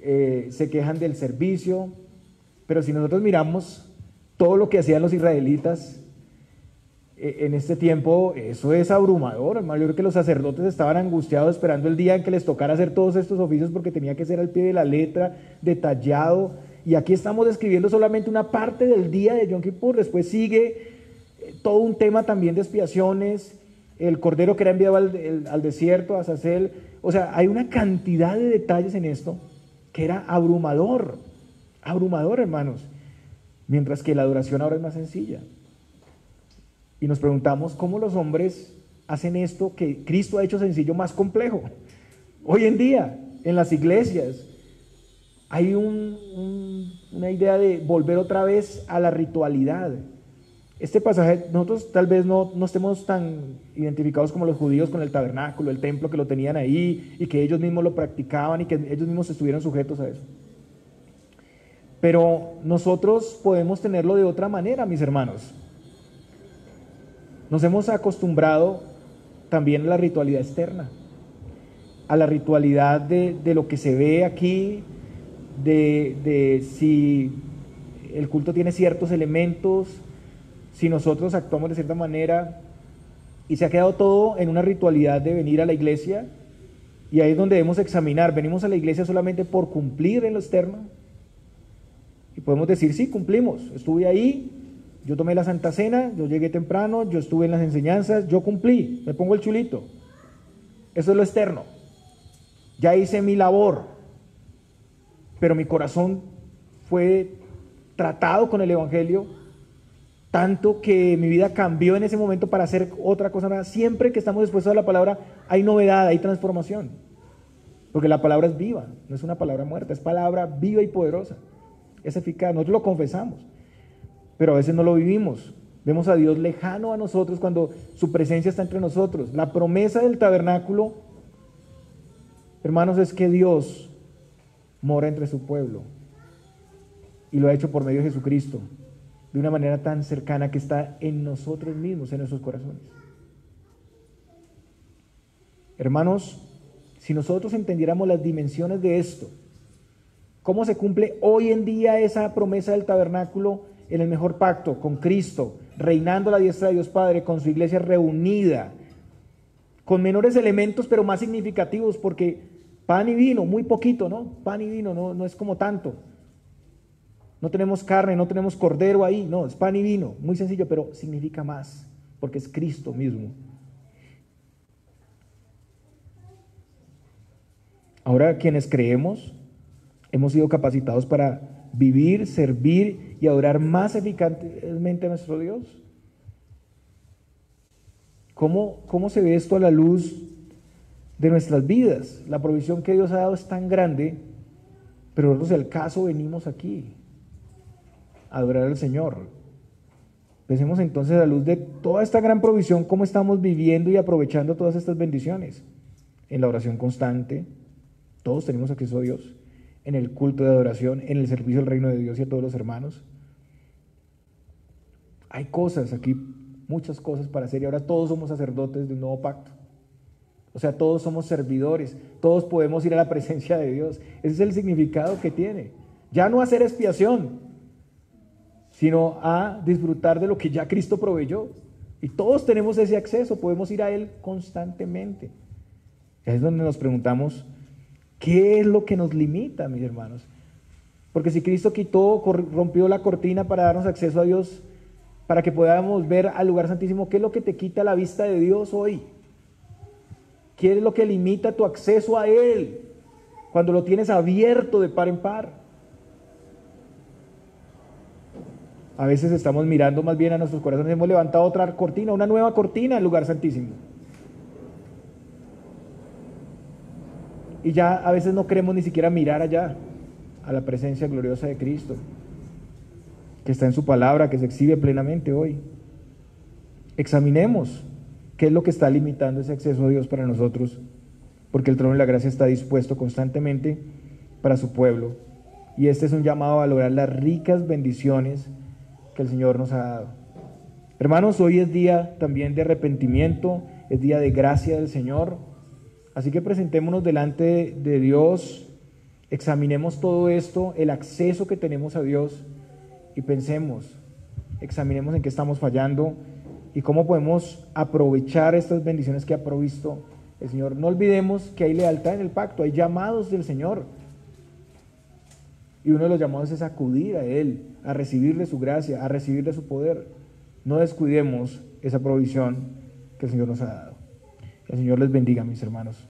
se quejan del servicio, pero si nosotros miramos todo lo que hacían los israelitas en este tiempo, eso es abrumador, hermano. Yo creo que los sacerdotes estaban angustiados esperando el día en que les tocara hacer todos estos oficios, porque tenía que ser al pie de la letra, detallado, y aquí estamos describiendo solamente una parte del día de Yom Kippur. Después sigue todo un tema también de expiaciones, el cordero que era enviado al desierto, a Azazel. O sea, hay una cantidad de detalles en esto que era abrumador, hermanos, mientras que la adoración ahora es más sencilla. Y nos preguntamos cómo los hombres hacen esto que Cristo ha hecho sencillo más complejo. Hoy en día, en las iglesias, hay una idea de volver otra vez a la ritualidad. Este pasaje, nosotros tal vez no estemos tan identificados como los judíos con el tabernáculo, el templo, que lo tenían ahí y que ellos mismos lo practicaban y que ellos mismos estuvieran sujetos a eso. Pero nosotros podemos tenerlo de otra manera, mis hermanos. Nos hemos acostumbrado también a la ritualidad externa, a la ritualidad de lo que se ve aquí, de si el culto tiene ciertos elementos, si nosotros actuamos de cierta manera, y se ha quedado todo en una ritualidad de venir a la iglesia, y ahí es donde debemos examinar. ¿Venimos a la iglesia solamente por cumplir en lo externo? Y podemos decir, sí, cumplimos, estuve ahí, yo tomé la Santa Cena, yo llegué temprano, yo estuve en las enseñanzas, yo cumplí, me pongo el chulito. Eso es lo externo. Ya hice mi labor, pero mi corazón fue tratado con el Evangelio, tanto que mi vida cambió en ese momento para hacer otra cosa nueva. Siempre que estamos expuestos a la palabra hay novedad, hay transformación, porque la palabra es viva, no es una palabra muerta, es palabra viva y poderosa, es eficaz. Nosotros lo confesamos, pero a veces no lo vivimos. Vemos a Dios lejano a nosotros cuando su presencia está entre nosotros. La promesa del tabernáculo, hermanos, es que Dios mora entre su pueblo, y lo ha hecho por medio de Jesucristo, de una manera tan cercana que está en nosotros mismos, en nuestros corazones. Hermanos, si nosotros entendiéramos las dimensiones de esto, cómo se cumple hoy en día esa promesa del tabernáculo en el mejor pacto, con Cristo, reinando a la diestra de Dios Padre, con su iglesia reunida, con menores elementos pero más significativos, porque pan y vino, muy poquito, ¿no? Pan y vino, no es como tanto. No tenemos carne, no tenemos cordero ahí, no, es pan y vino, muy sencillo, pero significa más, porque es Cristo mismo. Ahora, quienes creemos, hemos sido capacitados para vivir, servir y adorar más eficazmente a nuestro Dios. ¿Cómo se ve esto a la luz de nuestras vidas? La provisión que Dios ha dado es tan grande, pero nosotros, si al caso, venimos aquí a adorar al Señor. Pensemos entonces, a la luz de toda esta gran provisión, cómo estamos viviendo y aprovechando todas estas bendiciones. En la oración constante, todos tenemos acceso a Dios, en el culto de adoración, en el servicio al reino de Dios y a todos los hermanos. Hay cosas aquí muchas cosas para hacer y ahora todos somos sacerdotes de un nuevo pacto. O sea, todos somos servidores, todos podemos ir a la presencia de Dios. Ese es el significado que tiene. Ya no hacer expiación, sino a disfrutar de lo que ya Cristo proveyó. Y todos tenemos ese acceso, podemos ir a Él constantemente. Es donde nos preguntamos, ¿qué es lo que nos limita, mis hermanos? Porque si Cristo rompió la cortina para darnos acceso a Dios, para que podamos ver al lugar santísimo, ¿qué es lo que te quita la vista de Dios hoy? ¿Qué es lo que limita tu acceso a Él cuando lo tienes abierto de par en par? A veces estamos mirando más bien a nuestros corazones, hemos levantado otra cortina, una nueva cortina al lugar santísimo. Y ya a veces no queremos ni siquiera mirar allá, a la presencia gloriosa de Cristo, que está en su palabra, que se exhibe plenamente hoy. Examinemos qué es lo que está limitando ese acceso a Dios para nosotros, porque el trono de la gracia está dispuesto constantemente para su pueblo, y este es un llamado a lograr las ricas bendiciones que el Señor nos ha dado. Hermanos, hoy es día también de arrepentimiento, es día de gracia del Señor, así que presentémonos delante de Dios, examinemos todo esto, el acceso que tenemos a Dios, y pensemos, examinemos en qué estamos fallando y cómo podemos aprovechar estas bendiciones que ha provisto el Señor. No olvidemos que hay lealtad en el pacto, hay llamados del Señor, y uno de los llamados es acudir a Él, a recibirle su gracia, a recibirle su poder. No descuidemos esa provisión que el Señor nos ha dado. El Señor les bendiga, mis hermanos.